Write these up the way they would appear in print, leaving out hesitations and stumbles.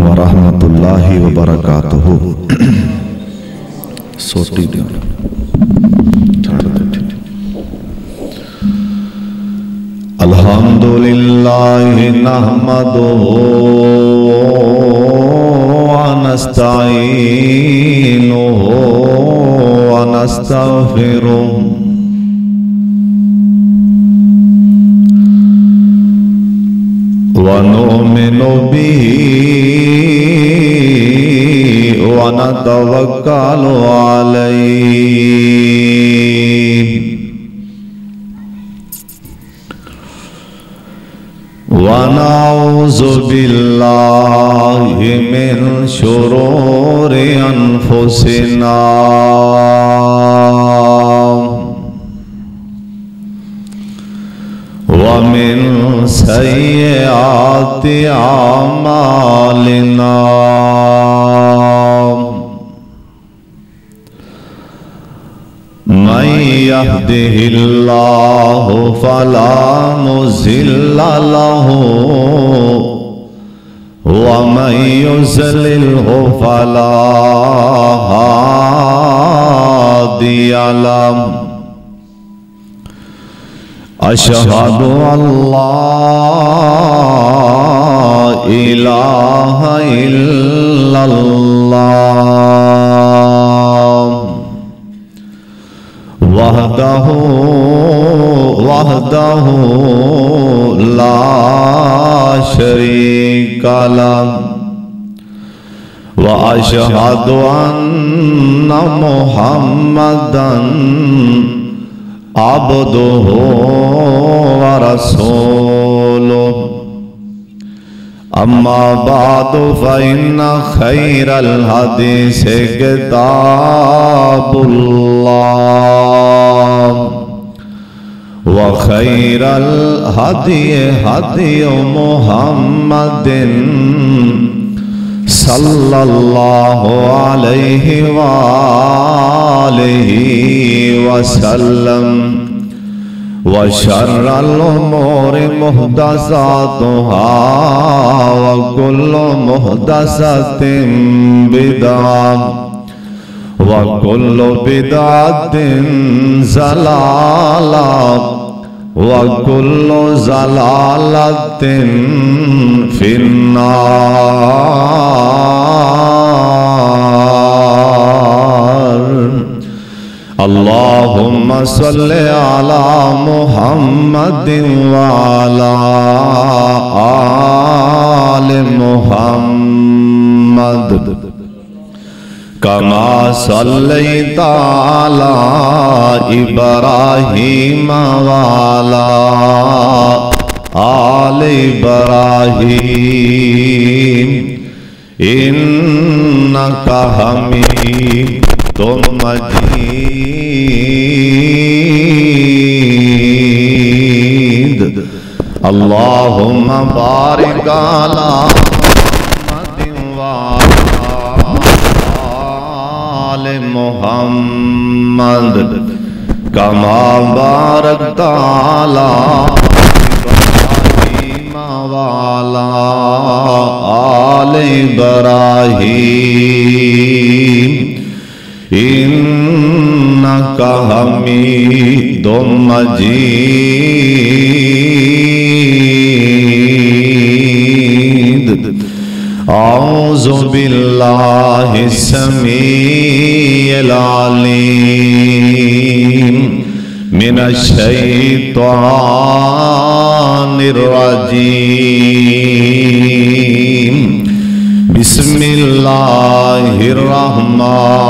व रहमतुल्लाहि व बरकातुहू। सोटी दियो अल्हम्दुलिल्लाहि नहमदुहू व नस्तईनुहू व नस्तगफिरुहू व नुमिनु बिही व नतवक्कलु अलैहि व नऊज़ु बिल्लाहि मिन शुरूरि अनफुसिना व मिन सय्यिआति आमालिना मन यहदिहिल्लाहु फला मुज़िल्ल लहू व मन युज़लिल्हु फला हादिय लहू। अशहदु अल्ला इलाहा इल्लल्लाह वहदहु ला शरीका लहु व अशहदु अन्ना मुहम्मदन अब्दुहु व रसूलुहु। अम्मा बादु फ़इन्ना खैरल हदीस किताबुल्लाह व खैरल हदी हदी मुहम्मदिन सल्लल्लाहु अलैहि वालिहि वसल्लम व शर्रल उमूरि मुहदसातुहा व कुल्लु मुहदसतिन बिदअह व कुल्लु बिदअतिन ज़लालह व कुल्लु ज़लालतिन फिन्नार। अल्लाहुम्मा सल्लि अला मुहम्मदिन व अला आलि मुहम्मद कमा सल्लैता अला इब्राहीम व अला आलि इब्राहीम इन्नका हमीदुम मजीद। अल्लाहुम्मा बारिक अला मुहम्मदिन व आलि मुहम्मद कमा बारकता अला इब्राहीम व अला आलि इब्राहीम इन्नका हमीदुम मजीद। औज़ु बिल्लाहि समीइल अलीम मिनश शैतानिर रजीम। बिस्मिल्लाहिर रहमानिर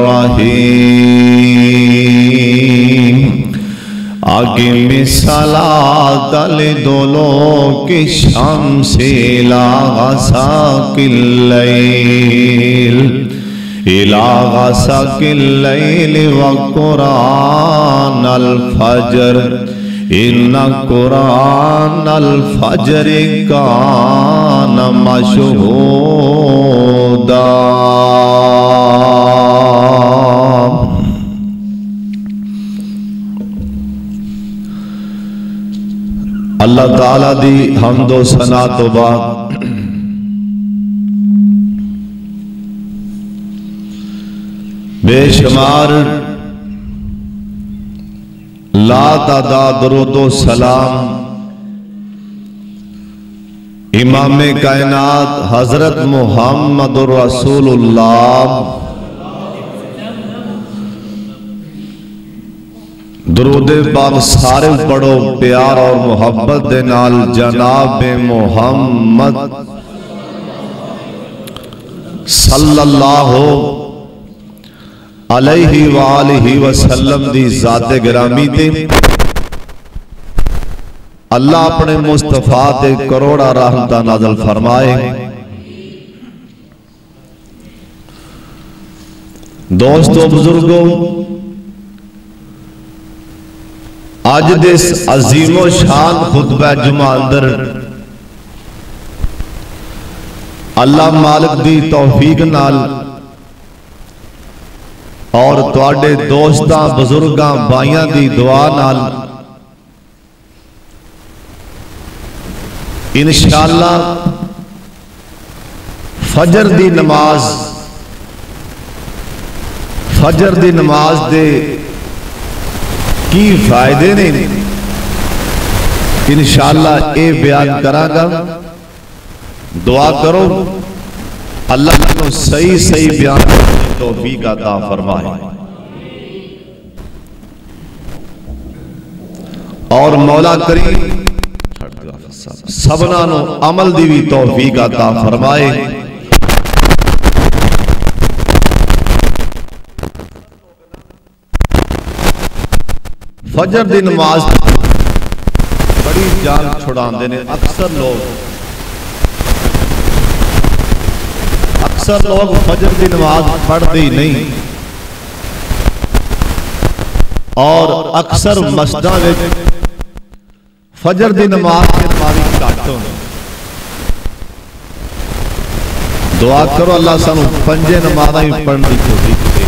रहीम। अक़िमिस्सलात लिदुलूकी शम्सी इला ग़साक़िल लैल इला ग़साक़िल लैल व क़ुरानल फ़ज्र इन्ना क़ुरानल फ़ज्र कान मशहूदा। अल्लाह ताला दी हमदो सना तो बाद बेशुमार ला तादाद दरूदो सलाम इमाम कायनात हजरत मुहम्मद रसूलुल्लाह दरूदे पाक सारे पढ़ो प्यार और मोहब्बत दे नाल जनाब मुहम्मद सल्लल्लाहु अलैहि वालिहि वसल्लम दी ज़ाते गिरामी ते अल्लाह अपने मुस्तफा ते करोड़ा रहमत नाज़िल फरमाए। दोस्तों बुजुर्गों, आज दिस अजीमो शान खुतबा जुमा अंदर अल्लाह मालिक दी तौफीक नाल और तुहाडे दोस्तां बुजुर्गां भाइयां दी दुआ नाल इंशाअल्लाह फजर दी नमाज दे की फायदे ने इंशाअल्लाह ये बयान करांगा। दुआ करो अल्लाह को सही सही बयान करने की तौफीक अता फरमाए और मौला करीम सबना नु अमल दी भी तौफीक अता फरमाए। फजर दी नमाज बड़ी जान छुड़ाते ने। अक्सर लोग फजर की नमाज पढ़ते ही नहीं और अक्सर मस्जिदां विच फजर की नमाज के नमाजी घट होंदे। दुआ करो अल्लाह सानू पंजे नमाज़ां ही पढ़ने की तौफीक दे।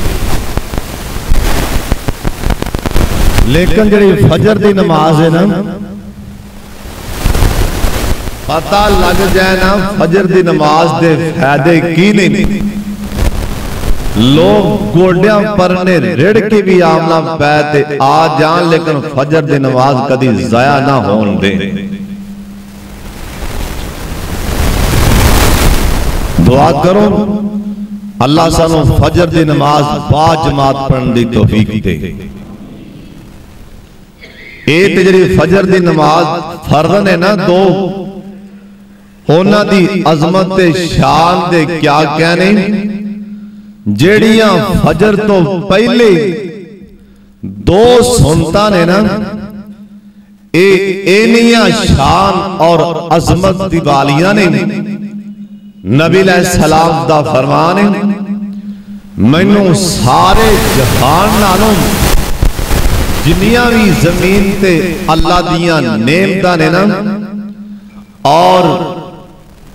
लेकिन जी फजर की नमाज है ना, पता लग जाए ना फजर की नमाज के फायदे की नहीं, लोग गोडियां परने रिड़ के भी आमना पै आ जान लेकिन फजर की नमाज कभी जाया ना होने दे। दुआ करो अल्लाह सानू फजर की नमाज बा जमात पढ़ने की तौफीक दे। एक जी फजर की नमाज फर्ज है ना, दो उन्हां दी अजमत ते शान दे क्या कहने। जेड़ियां फजर तो पहले दो सुन्नतां ने ना, एनियां शान और अजमत दी वालियां ने। नबी अलैहिस्सलाम दा फरमान है, मैनू सारे जहान नालों जिन्नियां भी जमीन ते अल्लाह दियां नेमतां ने ना, और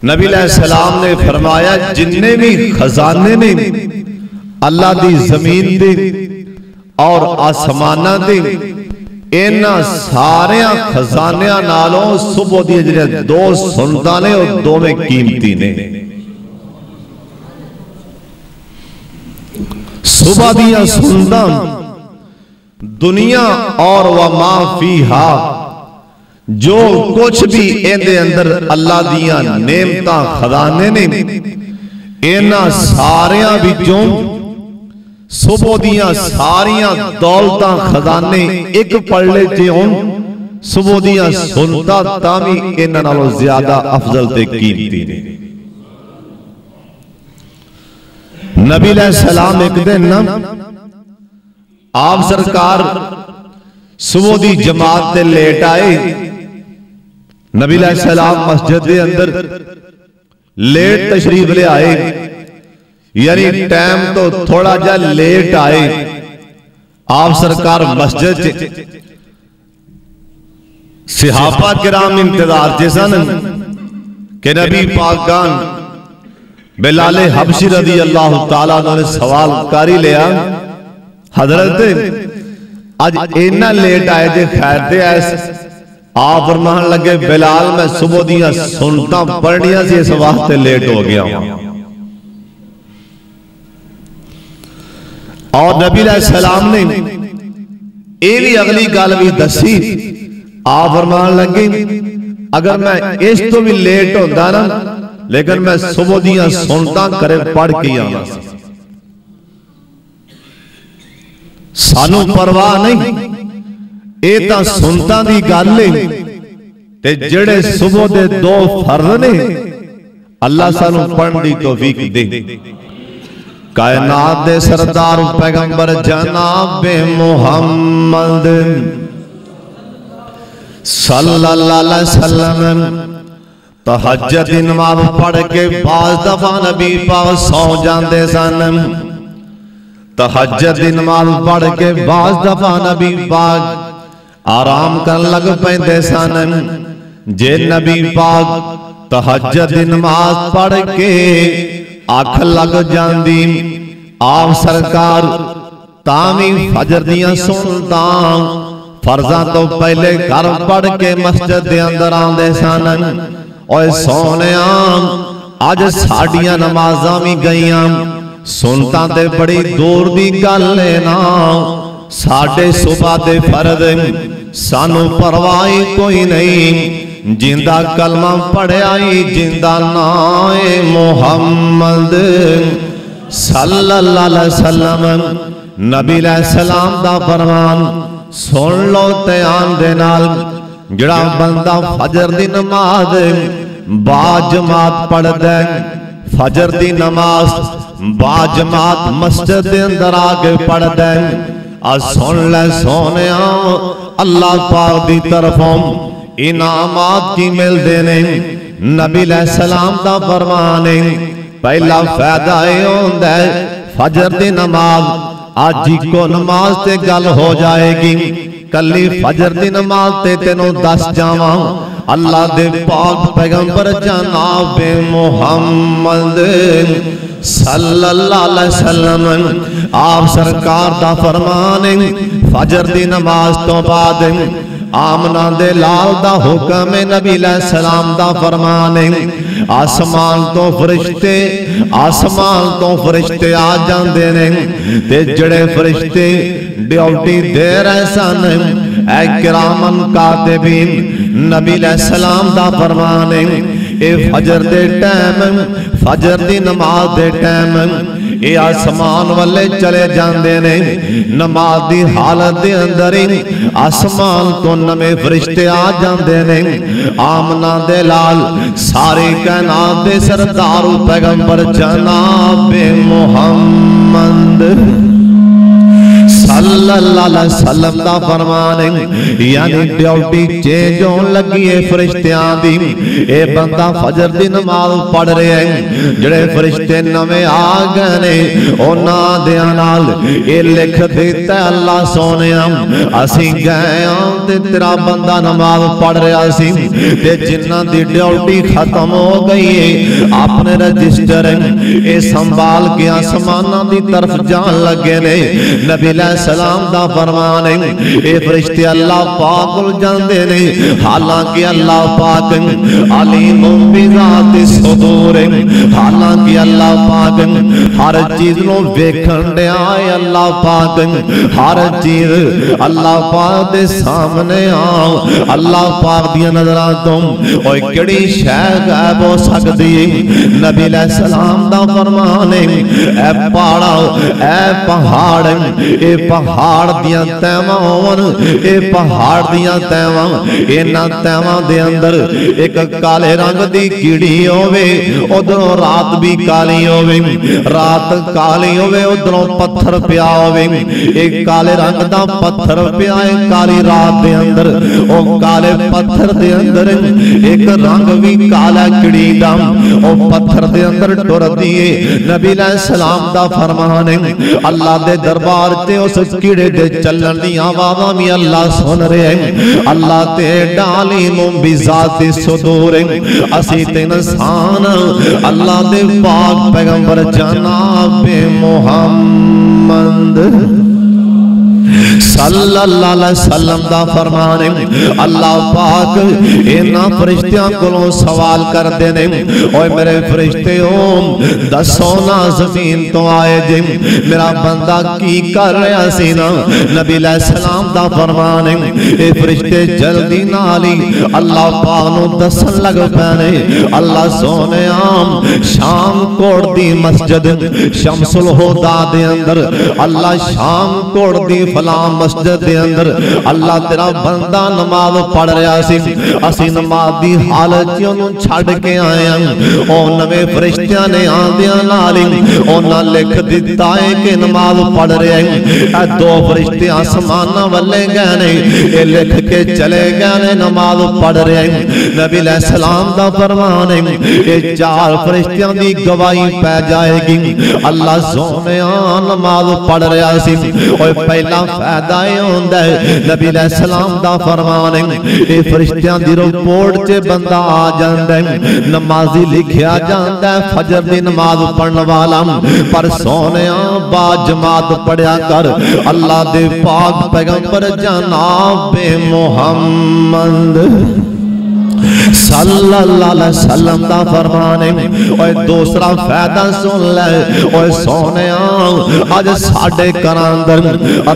नबी अलैहिस्सलाम ने फरमाया जिन्ने भी खजाने ने अल्लाह दी जमीन दे और आसमाना दे, इन्हां सारे खजानियां नालों सुबह दी जिहड़ियां दो सुन्नतां ने वो दोवें कीमती ने। सुबह दियां सुन्नतां दुनिया और वमा फीहा, जो कुछ भी इहदे अंदर अल्लाह दियां नेमतां खजाने ने, इन्हां सारियां विचों सुबह दियां सारियां दौलतां खजाने एक पल्ले च होण, सुबह दियां सुन्नतां तां भी इन्हां नालों ज्यादा अफजल ते कीमती ने। नबी अलैहिस्सलाम एक दिन ना आप सरकार सुबह दी जमात ते लेट आए। नबी अलैहिस्सलाम मस्जिद के अंदर लेट तशरीफ ले आए, यानी टाइम तो थोड़ा जा लेट आए। आप सरकार मस्जिद सहाबा किराम इंतजार च सन कि नबी पाकान बिलाल हबशी रज़ी अल्लाह तआला ने सवाल कर ही लिया, हजरत आज इन्ना लेट आए जे खैर ते आप फरमान लगे बिलाल मैं सुबह दियां सुनता पढ़निया सी, इस वास्ते लेट हो गया। और नबी सलाम ने ये भी अगली गल भी दसी। आप फरमान लगे अगर मैं इस तो भी लेट होता ना, लेकिन मैं सुबह दियां सुनता करे पढ़ के आना। सानू परवाह नहीं, ये तो सुनता दी गल है। ते जेड़े सुबह दे दो फर्ज ने अल्लाह सानू पढ़ने दी तौफीक दे। कायनात दे सरदार पैगंबर जनाब मुहम्मद सल्लल्लाहु अलैहि वसल्लम तहज्जुद दी नमाज पढ़ के बाज दफा नबी पाक सौ जाते सन। तहज्जुद दी नमाज पढ़ के बाज दफा नबी पाक आराम कर लग पैंदे सन। जे नबी पाक तहज्जुद दी नमाज पढ़ के अख लग जांदी, आप सरकार तावी फजर दियां सुनता फर्जा तो पहले घर पढ़ के मस्जिद दे अंदर आंदे सन। ओए सोनिया अज साडियां नमाज़ां भी गईयां, सुनता ते बड़ी दूर दी गल है ना। साडे सुबह दे फर्ज सानू परवाह कोई नहीं। जिंदा कलमा पढ़िया ही जिंदा नाए मुहम्मद सल्लल्लाहु अलैहि वसल्लम नबी सलाम दा फरमान सुन लो ध्यान दे नाल। जड़ा बंदा फजर दी नमाज बाजमात पढ़दा, फजर दी नमाज बाजमात मस्जिद दे अंदर आके पढ़दा, आ सुन ले सोनिया अल्लाह पाक दी तरफों इनामात की मिलदे ने। नबी सलाम दा फरमान है पहला फायदा ये होंदा है फजर दी नमाज। आज को नमाज ते गल हो जाएगी, कली फजर दी नमाज ते तेनों दस जावा। अल्लाह दे पाक पैगंबर जनाब मुहम्मद सल्लल्लाहु अलैहि वसल्लम आप सरकार दा फरमान है फजर दी नमाज तो बाद आमना दे लाल दा हुक्म है। नबी सलाम दा फरमान है आसमान तो फरिश्ते आ जाते ने, ते जड़े फरिश्ते ड्यूटी दे रहे सन ऐ किरामन कातिबीन। नबी सलाम दा फरमान है ए फजर दे टाइम फजर दी नमाज दे टाइम ये आसमान वाले चले जाते ने। नमाज दी हालत दे अंदर ही आसमान तो नवे फरिश्ते आ जाते ने। आमना दे लाल सारे कायनात दे सरदार पैगंबर जनाब मुहम्मद सल्लल्लाहु अलैहि वसल्लम दा फरमान है यानी ड्यूटी चेंज होने लगी है फरिश्तियां दी। ए बंदा फजर दी नमाज पढ़ रहे हैं, जेड़े फरिश्ते नवे आ गए ने उन्हां दे नाल ए लिख दिता अल्लाह सोनिया असीं गए हां ते तेरा बंदा नमाज पढ़ रहा सी ते जिन्हां दी ड्यूटी खत्म हो गई है अपने रजिस्टर ए संभाल के आसमानां दी तरफ जान लगे ने। नबी सलाम दा फरमान है ए फरिश्ते अल्लाह पाक कोल जांदे ने, हालांकि अल्लाह पाक अलीम बिज़ाति सुदूर, हालांकि अल्लाह पाक हर चीज नु वेखण दिया है। अल्लाह पाक हर चीज अल्लाह पाक दे सामने आ। अल्लाह पाक दी नजरां तो ओए केड़ी शै गायब हो सकदी है। नबी सलाम दा फरमान है ए पहाड़ ए पहाड़ ए पहाड़ दियां तैवां होवन, ए पहाड़ दियां तैवां इन्हां तैवां दे अंदर एक काले रंग दी कीड़ी होवे, उधरों रात भी काली होवे, रात काली होवे उधरों पत्थर पिया होवे। एक काले रंग दा पत्थर पिया है काली रात दे अंदर, ओ काले पत्थर दे अंदर एक रंग भी काला कीड़ी दा ओ पत्थर दे अंदर टुरदी है। नबी सलाम दा फरमान है अल्लाह दे दरबार ते उस कीड़े दे चलन दी आवाज़ां भी अल्लाह सुन रहे हैं। अल्लाह ते डाली बिज़ाति सुदूर असी ते इंसान अल्लाह दे पाक पैगंबर जनाब मुहम्मद सल्लल्लाहु अलैहि वसल्लम दा फरमान है, अल्लाह पाक इन्हां फरिश्तियां कोलों सवाल करदे ने, ओए मेरे फरिश्ते हो दसो ना ज़मीन तो आए जे मेरा बंदा की कर रहा सी ना। नबी अलैहिस्सलाम दा फरमान है, ए फरिश्ते जल्दी नाल ही अल्लाह पाक नूं दसन लग पैने, अल्लाह सोने शाम कोट दी मस्जिद शमसुल हुदा दे अंदर, अल्लाह शाम कोट दी फला मस्जिद दे अंदर अल्लाह तेरा बंदा नमाज पढ़ रहा सी, असी नमाज दी हालत च ओनू छड़ के आए हैं। ओ नवे फरिश्तियां ने आंदियां नाल ही ओना लिख दिता है कि नमाज पढ़ रहे हैं। ए दो फरिश्ते आसमानां वल्ले गए ने, ये लिख के चले गए ने नमाज पढ़ रहे हैं। नबी अलैहिस्सलाम दा फरमान है, ये चार फरिश्तियां दी गवाही पै जाएगी। अल्लाह सोनिया नमाज पढ़ रहा सी, ओए पहला फायदा होंदा है नबी अलैहिस्सलाम दा फरमान है, ये फरिश्तियां दी रिपोर्ट च बंदा आ जांदा है, नमाजी लिखिया जांदा है फजर दी नमाज पढ़न वाला। पर सोनिया बा जमात पढ़िया कर, अल्लाह दे पाक पैगंबर जनाब मुहम्मद सल्लल्लाहु अलैहि वसल्लम दा फरमान है। ओए दूसरा फायदा सुन ले, ओए सोनिया अज साडे घरां अंदर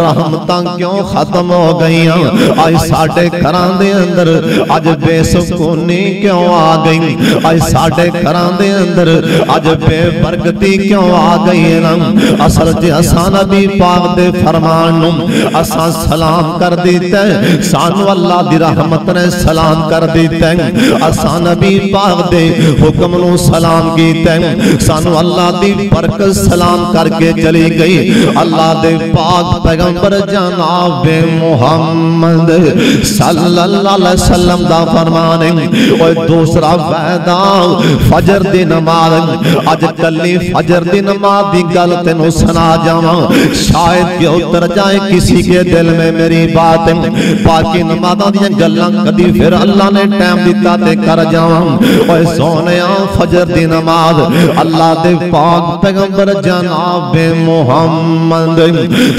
रहमतां क्यों खत्म हो गई, अज साडे घरां दे अंदर अज बेसुकूनी क्यों आ गई, अज साडे घरां दे अंदर अज बेबरकती क्यों आ गई है ना। असल च असां नबी पाक दे फरमान नूं असां सलाम कर दिता है, सानू अल्लाह दी रहमत ने सलाम कर दिता है, असां नबी पाक दे हुक्म नूं सलाम कीता है, सानू अल्लाह दी बरकत सलाम करके चली गई। अल्लाह दे पाक पैगंबर जनाब मुहम्मद सल्लल्लाहु अलैहि वसल्लम दा फरमान है। और दूसरा फायदा फजर दी नमाज, अज कली फजर दी नमाज दी गल तेनू सुना जावां, शायद कि उतर जाए किसी के दिल में मेरी बात। बाकी नमाज़ां दी गल्लां कदी फिर अल्लाह ने टाइम दिता ते कर जावां। ओए सोनिया फजर दी नमाज अल्लाह दे पाक पैगंबर जनाब मुहम्मद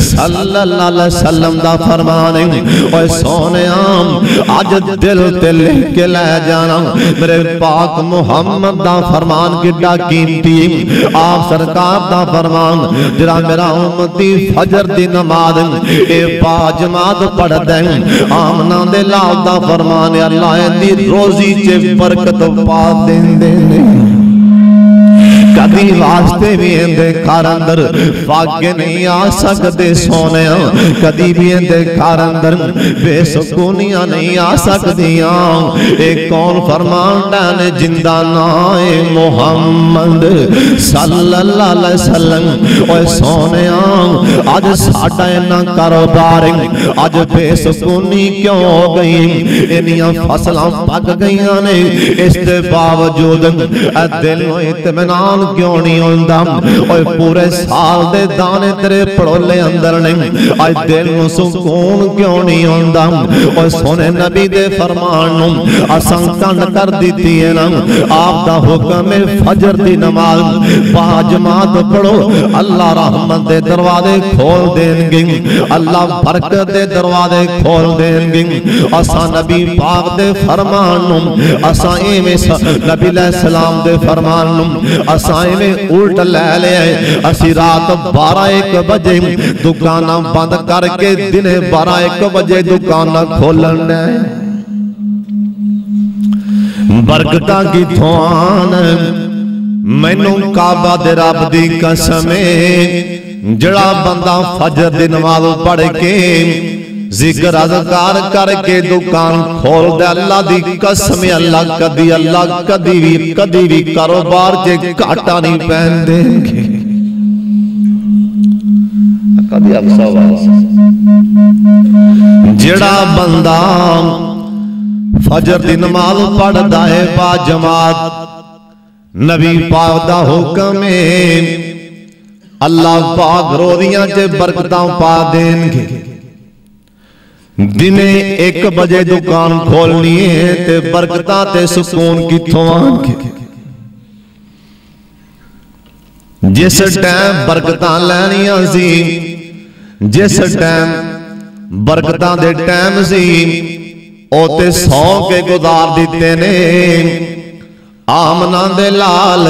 सल्लल्लाहु अलैहि वसल्लम दा फरमान है। ओए सोनिया अज दिल ते लिख के ले जाना, मेरे पाक मुहम्मद दा फरमान किड्डा कीमती, आप सरकार दा फरमान जरा मेरा उम्मती फजर दी नमाज ए बाजमात पढ़दा है, आमना दे लाल दा फरमान अल्लाह दी रोजी च बरकत पा देंदे ने। कभी वास्ते भी इंदे घर अंदर भाग्य नहीं आ सकते सोने, कभी भी इंदे घर अंदर बेसुकूनियां नहीं आ सकदियां। एक कौन फरमांदा ने जिंदा नाए मुहम्मद सल्लल्लाहु अलैहि वसल्लम। ओए सोने अज साडा इन्ना कारोबार अज बेसुकूनी क्यों हो गई, इन्नियां फसलां पक गईयां ने, इस दे बावजूद दिल नूं इत्मीनान क्यों नहीं होंदा। और पूरे साल दे दाने तेरे पड़ोले अंदर ने, आज दिल नूं सुकून क्यों नहीं होंदा। और सोने नबी दे फरमान नूं असां कंड कर दित्ती है ना। आप दा हुक्म है फजर दी नमाज बाजमात पढ़ो, अल्लाह रहमत दे दरवाजे खोल देंगे, अल्लाह बरकत दे दरवाजे खोल देंगे। असां नबी पाक दे फरमान नूं असां इवें नबी अलैहि सलाम दे फरमान नूं असां इवें उल्ट ले लिया। असी रात 12-1 बजे दुकान बंद करके दिन 12-1 बजे दुकान खोलन बरकतां किथों आन। मैनू काबा दे रब दी कसम जड़ा बंदा फजर दी नमाज पढ़ के जिक्र अज़कार करके दुकान खोल दे, अल्लाह दी कसम अल्लाह कदी भी कारोबार च घाटा नहीं पैन देंगे। जड़ा बंदा फजर दी नमाज पढ़दा है बाजमात, नबी पाक दा हुक्म है अल्लाह पाक रोज़ियां च बरकतां पा देंगे। दिने 1 बजे दुकान खोलनी है ते बरकतां ते सुकून किथों आएंगे। जिस टाइम बरकतां लैनियां सी, जिस टाइम बरकतां दे टाइम सी ओते 100 के गुजार दिते ने। आमना दे लाल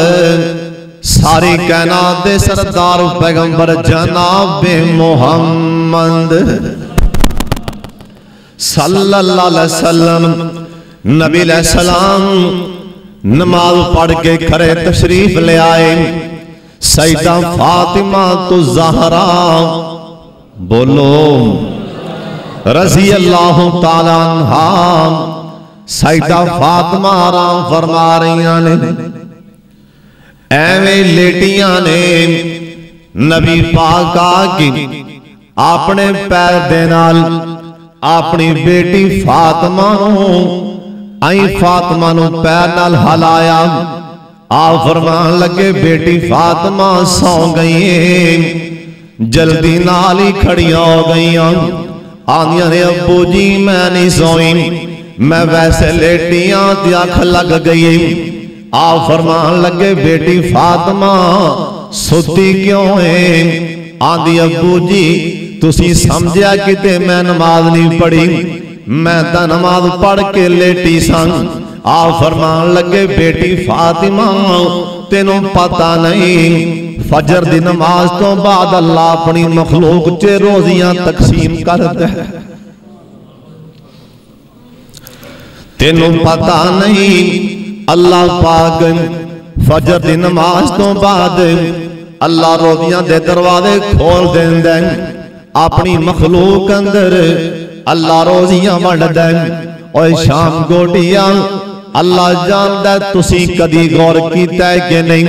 सारी कायनात दे सरदार पैगंबर जनाब मुहम्मद सल्लल्लाहु अलैहि वसल्लम नबी अलैहिस्सलाम नमाज पढ़ के खरे तशरीफ ले आए। सैयदा फातिमा तो ज़हरा बोलो रज़ी अल्लाह ताला अन्हा। सैयदा फातिमा आराम फरमा रही ने, एवें लेटियां ने। नबी पाक आके अपने पैर दे नाल अपनी बेटी फातिमा नूं आई फातिमा नूं पैर नाल हलाया। आ फरमान लगे बेटी फातिमा सौ गई। जल्दी नाल ही खड़िया हो गई आंदियां ने अब्बू जी मैं नहीं सोई, मैं वैसे लेटियां दी अख लग गई। आ फरमान लगे बेटी फातिमा सुती क्यों है? आंदी अब्बू जी तुसी समझिया किते मैं नमाज नहीं पढ़ी, मैं तो नमाज पढ़ के लेटी सन। आ फरमान लगे बेटी फातिमा तेनों पता नहीं फजर दी नमाज तो बाद अल्लाह अपनी मखलूक च रोजियां तकसीम करदा है। तेनों पता नहीं अल्लाह पाक फजर दी नमाज तो बाद अल्लाह रोजियां दे दरवाजे खोल देंदा है। अपनी मखलूक अंदर अल्लाह रोजियां वंडदा है। और शाम गोटियां अल्लाह जानदा तुसी कदी गौर कीता है कि नहीं,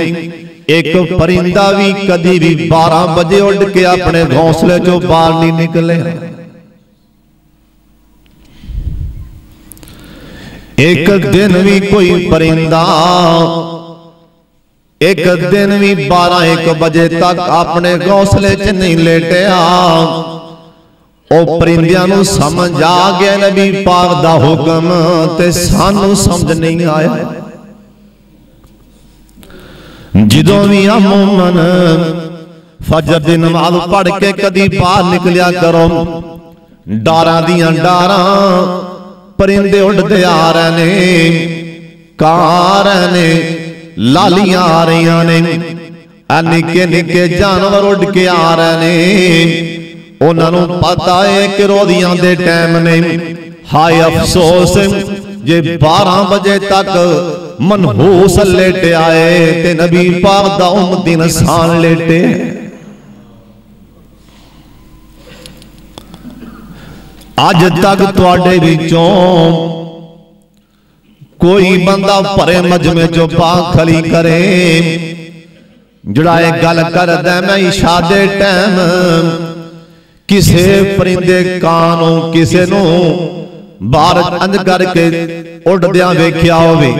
एक परिंदा भी कदी भी 12 बजे उड़ के अपने घोंसले चो बाहर नहीं निकले। एक दिन भी कोई परिंदा एक दिन भी 12-1 बजे तक अपने घोंसले च नहीं लेटिया। ओ परिंदियां नूं समझ आ गया नबी पाक दा हुक्म ते सानू समझ नहीं आया। जिदों भी अमूमन फजर दी नमाज पढ़ के कदी बाहर निकलिया करो, डारां दियां डारां परिंदे उड़दे आ रहे ने, कां आ रहे ने, लालियां आ रही ने, निके निके जानवर उड़ के आ रहे ने। उन्होंने पता है कि रोदियां दे टाइम ने। हाय अफसोस जे 12 बजे तक मनहूस लेटे आए ते नबी पाक दा उम्मती इंसान लेटे। अज तक तुहाडे विचों कोई बंदा भरे मजमे चो पाक खली करे जड़ा गल करदा मैं इशा दे टाइम किसे परिंदे कानों किसे नू बाहर अंज करके उड़दिया वेख्या होवे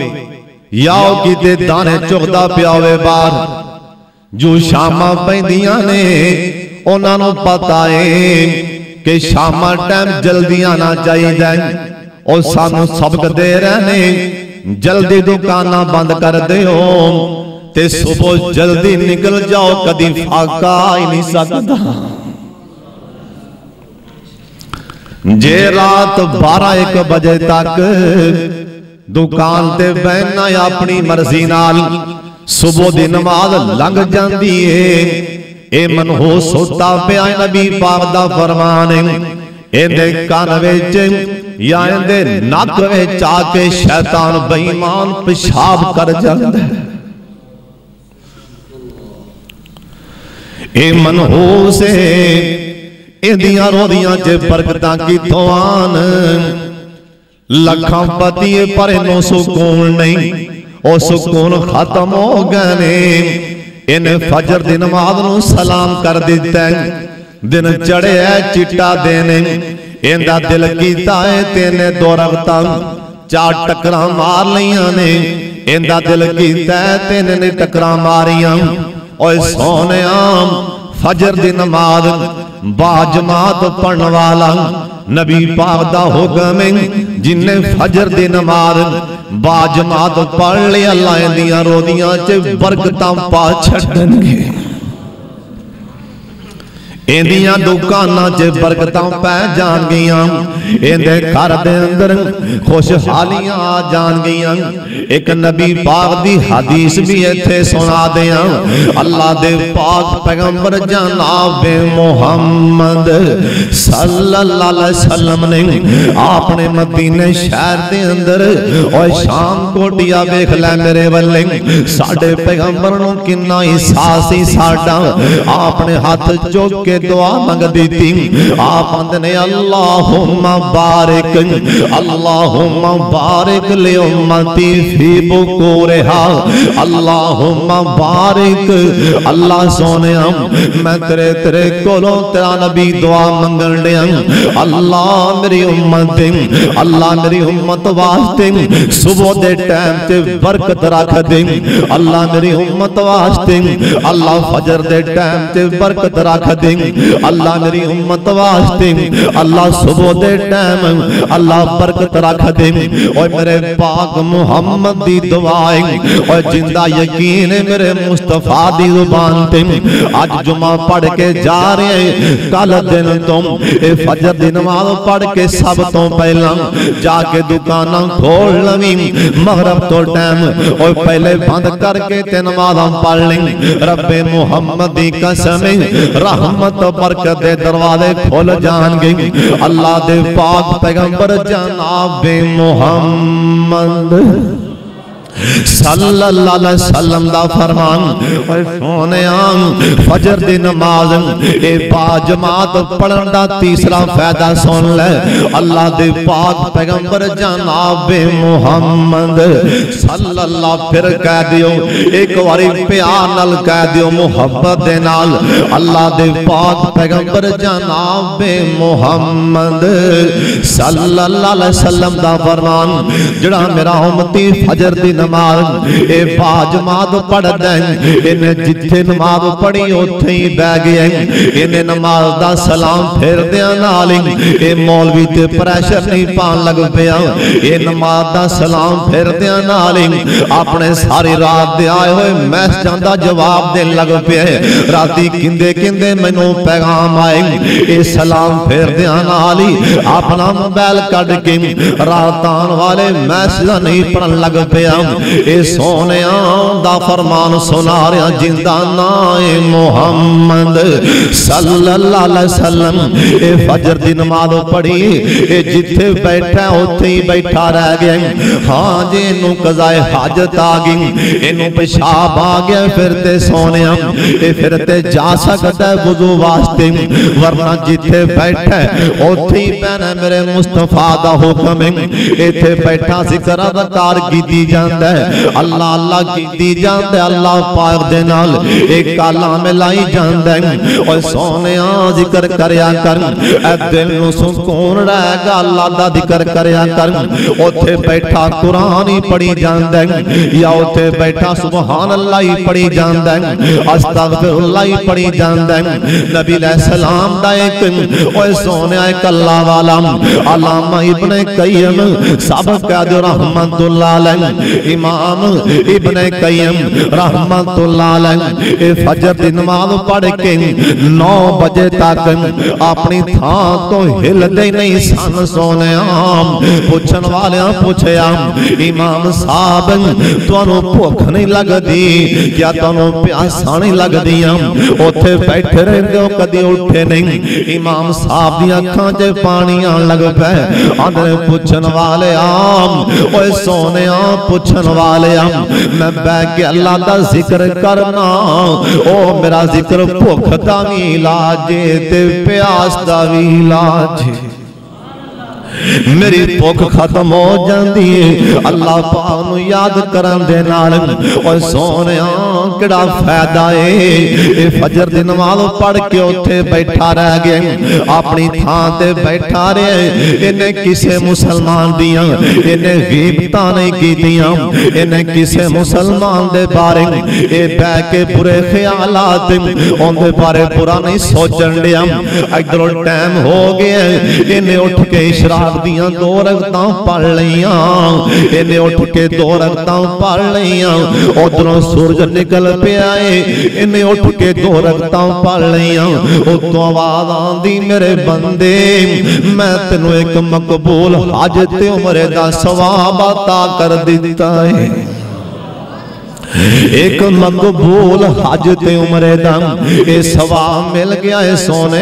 या किते दाने चुगदा पिया होवे बाहर। जो शामां पैंदियां ने उन्हां नूं पता है कि शामां टाइम जल्दी आना चाहिए। और सानू सबक दे रहे ने जल्दी दुकानां बंद कर दिओ ते सुबह जल्दी निकल जाओ, कदी फाका ही नहीं सकता। जे रात 12-1 बजे तक दुकान ते बहना अपनी मर्जी नाल सुबह दी नमाज लंघ जाती है। ए मनहूस सुता पिया नबी पाक दा फरमान है। इहदे कान विच या इहदे नक विच आके शैतान बेईमान पेशाब कर जांदा है। ए मनहूस इंदियां रोदियां च बरकतां कित्थों आन? लखां पति पर इन्हों सुकून नहीं, और सुकून खत्म हो गए ने। इन्हें फजर दी नमाज नूं सलाम कर दिता है। दिन चढ़े है चिट्टा दिन इंदा दिल कीता है तेने 2 रगतां 4 टकरां मार लियां ने। इंदा दिल कीता है तेने ने टकरां मारियां। और सोने फजर दी नमाज बाजमात पढ़ने वाला नबी पाक दा हुक्म है। जिन्हें फजर दी नमाज बाजमात पढ़ ली अल्लाह दियां रोदियां च बरकतां पा छड्डणगे। इंदियां दुकानां च बरकतां पै जाणगियां, इंदे घर दे अंदर खुशहालियां आ जाणगियां। एक नबी पाक दी हदीस भी इत्थे सुना दियां। अल्लाह दे पाक पैगंबर जनाब मुहम्मद सल्लल्लाहु अलैहि वसल्लम ने अपने मदीने शहर दे अंदर और शाम कोटिया वेख लै मेरे वल्ले, साडे पैगंबर नूं किन्ना एहसास सी साडा। आपने हाथ चुक के दुआ मंग दी। आप आंदे ने अल्लाहुम्मा बारिक, अल्लाहुम्मा बारिक ले उम्मती फी बुकूरिहा, अल्लाहुम्मा बारिक। अल्लाह सोनिया मैं तेरे तेरे कोलों तेरा नबी दुआ मंगण दिया। अल्लाह मेरी उम्मत दे, अल्लाह मेरी उम्मत वास्ते सुबह दे टाइम ते बरकत रख दे। अल्लाह मेरी उम्मत वास्ते अल्लाह फजर दे टाइम ते बरकत रख दे। अल्लाह मेरी उम्मत वास्ते अल्लाह सुबह दे टाइम अल्लाह बरकत रख दे। और मेरे पाक मुहम्मद दी दुआएं और जिंदा यकीन है मेरे मुस्तफा दी जुबान ते। आज जुमा पढ़ के जा रहे हैं, कल दिन तुम ए फजर दी नमाज पढ़ के सब तो पहला जाके दुकाना खोल लवी, मगरब तो टाइम और पहले बंद करके ते नमाज़ पढ़ लें। रब्बे मुहम्मद दी कसम रहमत बरकत दे दरवाजे खुल जाएंगे। अल्लाह दे पाक पैगंबर जनाब मुहम्मद सल्लल्लाहु अलैहि वसल्लम दा फरमान, ओए सोनिया फजर दी नमाज ए बाजमात पढ़न दा तीसरा फायदा सुन ले। अल्लाह दे पाक पैगंबर जनाब मुहम्मद सल्लल्लाहु, फिर कह दियो एक बारी प्यार नाल कह दियो मुहब्बत दे नाल। अल्लाह दे पाक पैगंबर जनाब मुहम्मद सल्लल्लाहु अलैहि वसल्लम दा फरमान, जड़ा मेरा उम्मती फजर दी नमाज ए बाजमात पढ़दा है, इन्हें जिथे नमाज पढ़ी उत्थे ही बह गया। इन्हें नमाज दा सलाम फेरदियां नाल ए मौलवी ते प्रेशर नहीं पान लग पिया। ए नमाज दा सलाम फेरदियां नाल अपने सारी रात दे आए हुए मैसेजां दा जवाब देन लग पिया। राती किंदे किंदे मैनू पैगाम आए, ए सलाम फेरदियां नाल अपना मोबाइल कढ के रात आने वाले मैसेज नहीं पढ़न लग पिया। ए सोनिया दा फरमान सुना रहा, जिंदा नाए मुहम्मद सल्लल्लाहु अलैहि वसल्लम ए फजर दी नमाज पढ़ी, ए जिथे बैठा उत्थे ही बैठा रह गया। हाँ जी इनू कज़ाए हाजत आ गई, इनू पेशाब आ गया, फिर ते सोनिया ए फिर ते जा सकता है वुजू वास्ते, वरना जिथे बैठा उत्थे ही बहना। मेरे मुस्तफा दा हुक्म है, इथे बैठा जिक्र अज़कार कीती जांदा है, अल्लाह अल्लाह कीती जांदा, अल्लाह पाक दे नाल एक काला मिलाई जांदा है। और सोनिया जिक्र करया कर, ए दिल नूं सुकून रहेगा, अल्लाह दा जिक्र करया कर। उथे बैठा कुरान ही पढ़ी जांदा है, या उथे बैठा सुभान अल्लाह ही पढ़ी जांदा है, अस्तगफिरुल्लाह ही पढ़ी जांदा है। नबी अलैहि सलाम दा एक ओए सोनिया एक अल्लाह वाला अल्लामा इब्ने कय्यम सब कह दो रहमतुल्लाह अलैह, इमाम इब्ने कय्यम रहमतुल्लाह अलैह ए फजर दी नमाज पढ़ के 9 बजे तक अपनी थां तो हिलदे नहीं सन। सोनिया पुछन वाले पूछया, इमाम साहब तुहानू भुख नहीं लगदी, क्या तुहानू प्यासा नहीं लगदियां? उथे बैठे रहंदे हो कदी उठे नहीं। इमाम साहब दी अखां च पानी आन लग पे। आंदे पुछन वाले ओए सोनिया पुछन वाले मैं बह के अल्लाह दा जिक्र करना, ओ मेरा जिक्र भुख दा भी इलाज ते प्यास दा भी इलाज। मेरी भुख खत्म हो जाती है अल्लाह पाक नूं याद करन दे नाल। और सोनिया किहड़ा फायदा है, ए फजर दी नमाज पढ़ के उत्थे बैठा रह गया, अपनी थां ते बैठा रहे। इन्हें किसे मुसलमान दियां इन्हें गीबतां नहीं कीतियां, इन्हें किसे मुसलमान दे बारे ए बह के बुरे ख्यालात उनदे बारे बुरा नहीं सोचन दिया। इधरों टाइम हो गया, इन्हें उठ के इशराक दियां 2 रकअतां पढ़ लियां, इन्हें उठ के 2 रकअतां पढ़ लियां। उधरों सूरज निकल पिया है। इन्हें उठ के 2 रकअतां पढ़ लियां। उतों आवाज आंदी मेरे बंदे मैं तेनों एक मकबूल हज ते उमरे दा सवाब अता कर दिता है। एक मकबूल हज ते उमरे दा ये सवाब मिल गया है सोने।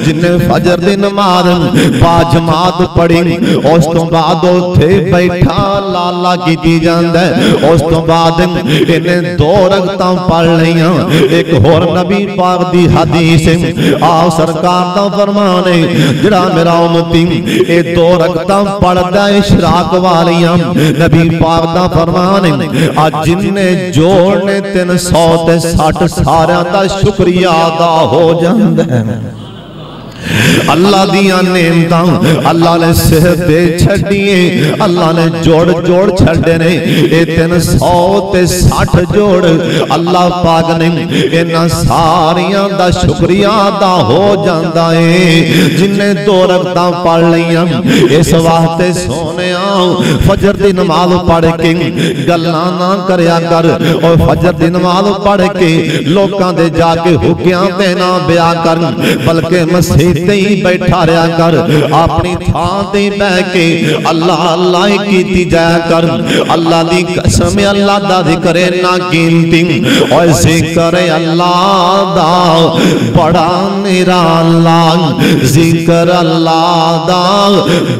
जिन्हें फजर दी नमाज बाजमात पढ़ी उस तो बाद उथे बैठा लाला की जांदा है। उस तो बाद इन्हें 2 रकअतां पढ़ लियां। एक होर नबी पाक दी हदीस आ सरकार दा फरमान है जिहड़ा मेरा उम्मती ये 2 रकअतां पढ़दा है इशराक वालियां नबी पाक दा फरमान है आज ने जोड़ने 360 सारियां दा शुक्रिया अदा हो जांदा है। अल्लाह दियां नेमतां अल्लाह ने सेहत दे छड्डिए अल्लाह ने जोड़ जोड़ छड्डे ने। ये 360 जोड़ अल्लाह पाक ने इन्हां सारियां दा शुक्रिया अदा हो जांदा है। जिन्हें 2 रकअतां पढ़ लियां इस वास्ते सोनिया फजर दी नमाज पढ़ के गल्लां ना करया कर और फजर दी नमाज पढ़ के लोकां दे जाके हुक्कियां ते ना बया कर बल्कि मसीह ही बैठा रहा कर। अपनी थां ते बैठ के अल्लाह अल्लाह कीती जाया कर। अल्लाह दी कसम अल्लाह दा जिक्र ना गिनती और जिक्र अल्लाह दा बड़ा निराला जिक्र अल्लाह दा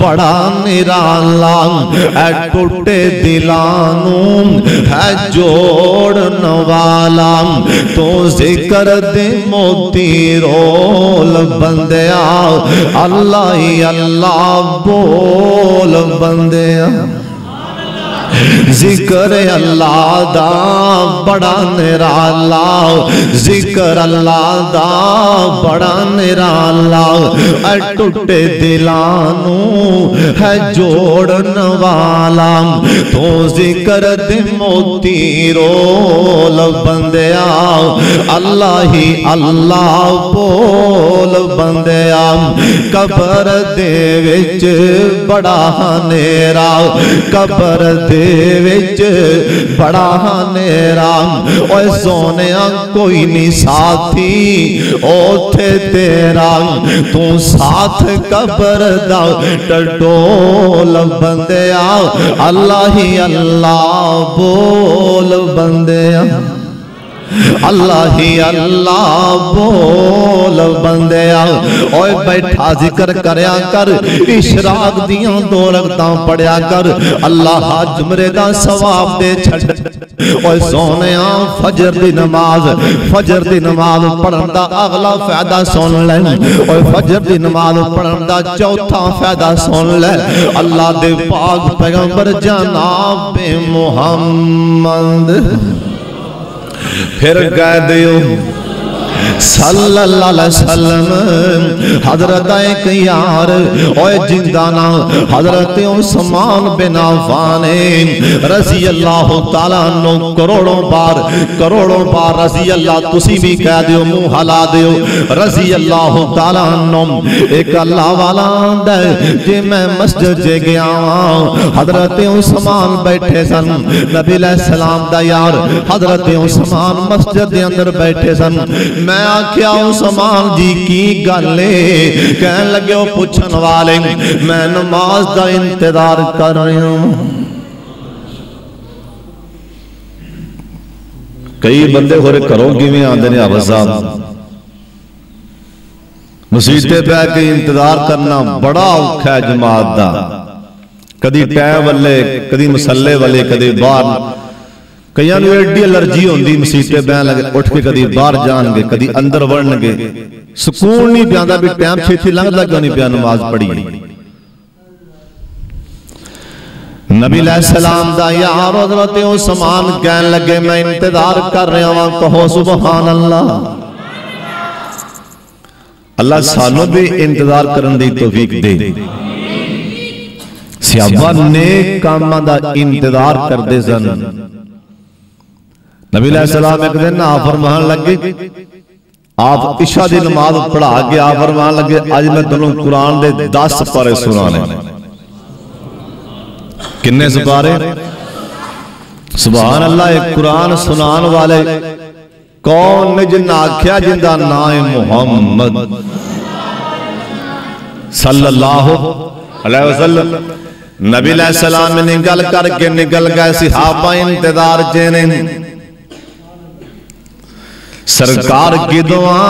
बड़ा निराला ऐ टूटे दिलां नूं है जोड़न वाला तो जिक्र दे मोती रोल बंदे अल्लाह ही अल्लाह बोल बंदे। जिक्र अल्लाह दा बड़ा निराला जिक्र अल्लाह दा बड़ा निराला टूटे दिलां नूं है जोड़न वाला तो जिक्र दे मोती रोल बंदिया अल्लाह ही अल्लाह बोल बंदिया। कबर दे विच बड़ा हनेरा कबर दे विच बड़ा हनेरा ओए सोनिया कोई नहीं साथी ओथे तेरा तू साथ कबर दा टटोल बंदिया अल्लाह ही अल्लाह बोल बंदिया अल्लाह ही अल्लाह बोल बंदिया। ओए बैठा जिक्र करया कर इशराक दियां 2 रकअतां पढ़या कर अल्लाह जुमरे दा सवाब दे छड़। ओए सोनिया फजर दी नमाज पढ़न दा अगला फायदा सुन ले। ओए फजर दी नमाज पढ़न दा चौथा फायदा सुन ले। अल्लाह दे पाक पैगंबर जनाब मुहम्मद फिर कह दियो सल्लल्लाहु अलैहि वसल्लम हजरत एक यार ओए जिंदा ना हजरत उस्मान बिन अफ़्फ़ान रज़ी अल्लाह तआला अन्हु करोड़ों बार रज़ी अल्लाह तुसी भी कह दियो मुंह हला दियो रज़ी अल्लाह तआला अन्हु। एक अल्लाह वाला आंदा जे मैं मस्जिद जे गया हजरत उस्मान बैठे सन नबी अलैहि सलाम दा यार हजरत उस्मान मस्जिद दे अंदर बैठे सन। मैं आख्या उस्मान जी की गल है कह लगे पूछन वाले मैं नमाज का इंतजार कर रहा हूं। कई बंदे होरे घरों किवें आंदे ने हाफिज़ साहब मसीते पै के इंतजार करना बड़ा औखा है जमात दा। कदी टैब वाले कदी मसले वाले कदी बाहर कईयां नूं एडी एलर्जी होंदी मसीते बहन लगे उठ के कदी बाहर जाणगे कदी अंदर वड़नगे सुकून नहीं पियांदा भी टाइम छेती लंघदा क्यों नहीं पिया नमाज पढ़ी। नबी अलैहिस्सलाम दा यार हज़रत उस्मान कहन लगे मैं इंतजार कर रहा हां कहो सुभान अल्लाह। अल्लाह सानू भी इंतजार करन दी तौफीक दे। सहाबा नेक कामां दा इंतजार करदे सन। नबी अलैहिस्सलाम एक दिन आप फरमान लगे आप इशा दी नमाज पढ़ा के आप फरमान लगे आज मैं तुहानू कुरान दे 10 पारे सुनाने। किन्ने सपारे सुभान अल्लाह। एक कुरान सुनान वाले कौन ने जिन्ना आख्या जिंदा नाम है मुहम्मद सल्लल्लाहु अलैहि वसल्लम। नबी अलैहि सलाम ने गल करके निकल गए, सहाबा इंतजार जेने सरकार की दुआ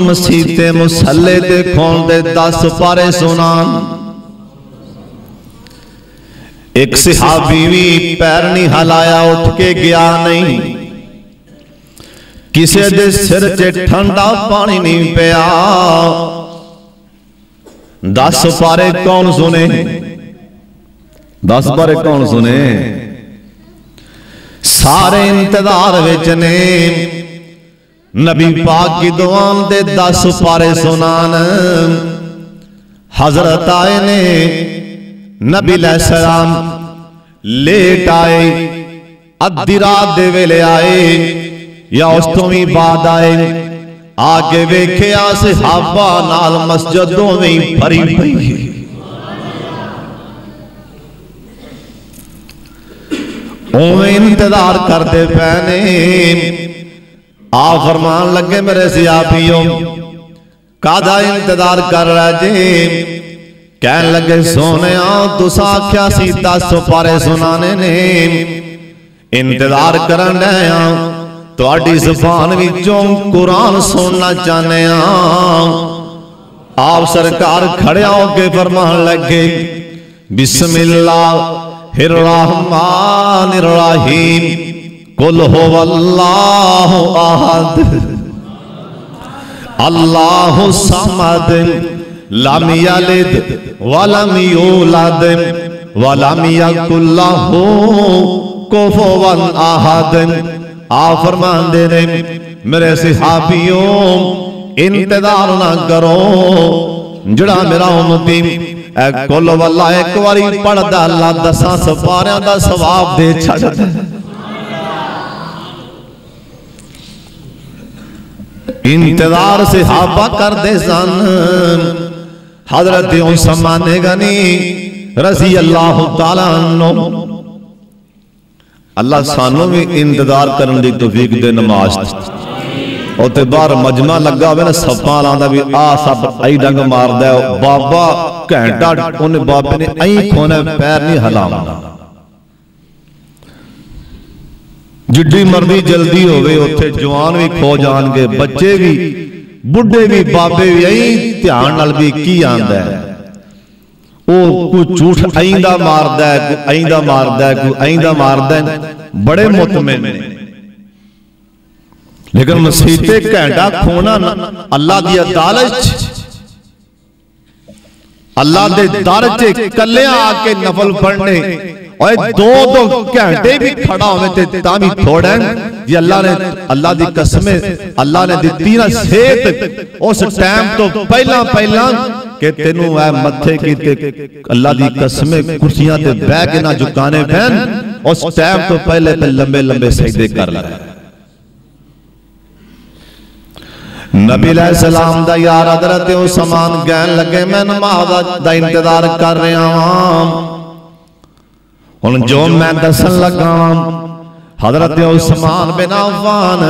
मसीते मुसल्ले ते खोल दे 10 पारे सुनान। एक सहाबी भी पैर नहीं हलाया, उठ के गया नहीं, किसी दे सिर च ठंडा पानी नहीं पिया। 10 पारे कौन सुने? 10 पारे कौन सुने? सारे इंतजार विच ने नबी पाक की दुआन दे 10 पारे सुनान। हजरत आए ने नबी अलैहिस्सलाम लेट आए, अद्धी रात दे वेले आए या उस तो भी बाद आए। आगे वेख्या सहाबा नाल मस्जिद दोवें भरी पई। ओवें इंतजार करते पे ने। आ फरमान लगे मेरे सहाबियों कादा इंतजार कर रहा जी? कह लगे सोने तुसा आख्या सी 10 पारे सुनाने ने, इंतजार करन डया तुहाडी ज़ुबान विचों कुरान सुनना चाहने। आप सरकार खड़े होके फरमान लगे बिस्मिल्लाहिर रहमानिर रहीम कुल हुवल्लाहु अहद अल्लाहु समद लम यलिद वलम यूलद वलम यकुल लहू कुफुवन अहद। आप फरमान दे रहे मेरे सहाबियों इंतजार ना करो, जड़ा मेरा उम्मती कुल वल्ला एक बारी पढ़दा अल्लाह 10 पारियां दा सवाब दे छड्डदा। इंतजार सहाबा करते सन। हजरत उस्मान गनी रज़ी अल्लाह तआला अन्हु, अल्लाह सानू भी इंतजार करने की तौफीक दे। नमाज उत्ते बाहर मजमा लगा होवे ना, सप्पा लांदा भी आ सब आई डंग मारदा बाबा घंटा उन्हें बाबे ने आई खोना पैर नहीं हिलाउंदा। जिड्डी मर्जी जल्दी होवे उत्थे जवान भी खो जाणगे, बच्चे भी बुढ़े भी बाबे भी आई ध्यान नाल भी की आंदा है। कोई झूठ आईंदा मारदा है, कोई आईंदा मारदा है, कोई आईंदा मारदा है, बड़े मुतमिन ने। लेकिन मसीते घंटा खोना अल्लाह की अदालत अल्लाह दे दर च कल्ले आके नफल पढ़ने और 2-2 घंटे भी खड़ा होवे ते तां थोड़ा जी। अल्लाह दी कसम अल्लाह ने दिती ना सेहत उस टाइम तो पहला कि तेनू ऐ मथे की अल्लाह दी कसम कुर्सियां ते बैठ के ना झुकाने पैन, उस टाइम तो पहले ते लंबे लंबे सजदे कर ले। नबी अलैहिस्सलाम दा यार हजरत उस्मान कहन लगे मैं नमाज दा इंतजार कर रहा हूं। हुण जो मैं दसन लगा हजरत उस्मान बिन अफ़्फ़ान,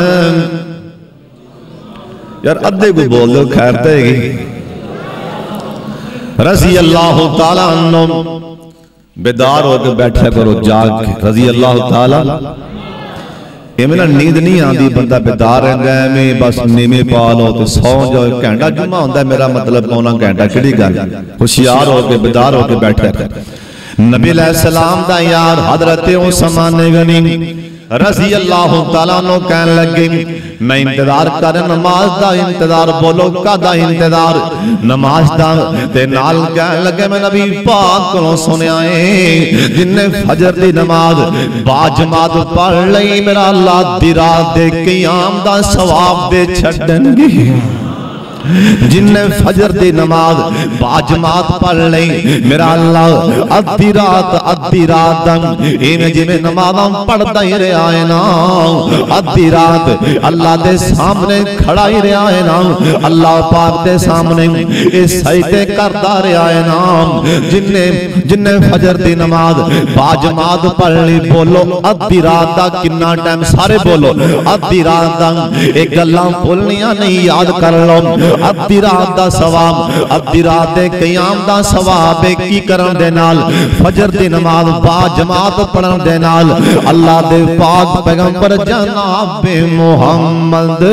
यार अद्धे को बोल दो खैर देगी, रज़ी अल्लाह तआला अन्हु। बेदार होकर बैठा करो जाग के, रज़ी अल्लाह तआला। इवें ना नींद नहीं आती, बंदा बेदार रहता है में बस नीमे पा लो तो सौ जाओ। घंटा जुम्मा होंदा मेरा मतलब पौना घंटा किहड़ी गल, होशियार होकर बेदार होकर बैठा। नबी अलैहिस्सलाम दा यार हजरत उस्मान गनी रज़ी अल्लाह तआला अन्हु कहन लगे मैं इंतजार कर नमाज दा इंतजार। बोलो कादा इंतजार? नमाज दा। ते नाल कहन लगे मैं नबी पाक कोलों सुनिया है जिन्ने फजर दी नमाज बाजमात पढ़ लई मेरा अल्लाह दी रात दे क़याम दा सवाब दे छड्डणगे। जिन्ने फजर दी नमाज बाजमात पढ़ ली मेरा अल्लाह अद्धी रात इवें जिवें नमाज़ां पढ़दा ही रहा है ना, अद्धी रात अल्लाह दे सामने खड़ा ही रहा है ना, अल्लाह पाक दे सामने ये सजदे करदा रहा है ना। जिन्ने जिन्ने फजर दी नमाज बाजमात पढ़ ली, बोलो अद्धी रात दा कितना टाइम, सारे बोलो अद्धी रात दा। एक गल्लां भुलनियां नहीं, याद कर लो अद्धी रात दा सवाब, अद्धी रात दे क़याम दा सवाब की करन दे नाल, फजर दी नमाज बाजमात पढ़न दे नाल अल्लाह दे पाक पैगंबर जनाब मुहम्मद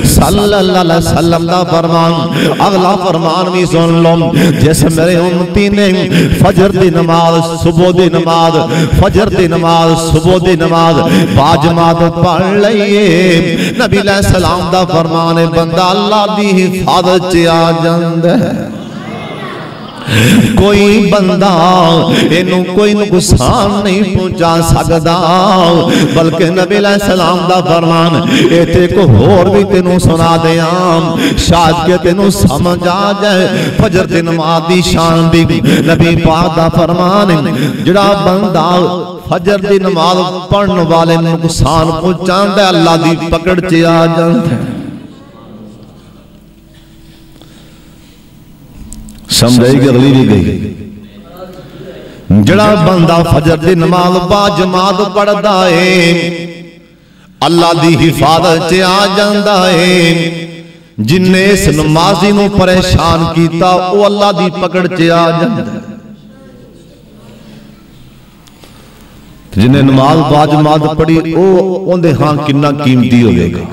सल्लल्लाहु अलैहि वसल्लम दा फरमान। अगला फरमान भी सुन लो, जिस मेरे उम्मती ने फजर दी नमाज सुबह दी नमाज, फजर दी नमाज सुबह दी नमाज बाजमात पढ़ लईए, नबी अलैहि सलाम दा फरमान है बंदा अल्लाह दी हिफाजत च आ जांदा है। कोई बंदा इनू कोई नुकसान नहीं पहुंचा सकता, बल्कि नबी अलैहि सलाम दा फरमान इत्थे को होर भी तेनू सुना दिया, शायद के तेनू समझ आ जाए फजर दी नमाज दी शान दी। नबी पाक दा फरमान जिहड़ा बंदा फजर दी नमाज पढ़न वाले नुकसान पहुंचांदा अल्लाह दी पकड़ च आ जांदा। समझाई अगली भी गई, जड़ा बंदा फजर दी नमाज बाजमात पढ़दा है अल्लाह दी हिफाजत च आ जांदा है। जिन्ने इस नमाजी नू परेशान कीता वो अल्लाह दी पकड़ च आ जांदा है। जिन्ने नमाज बाजमात पढ़ी वो ओंदे हां कितना कीमती होवेगा।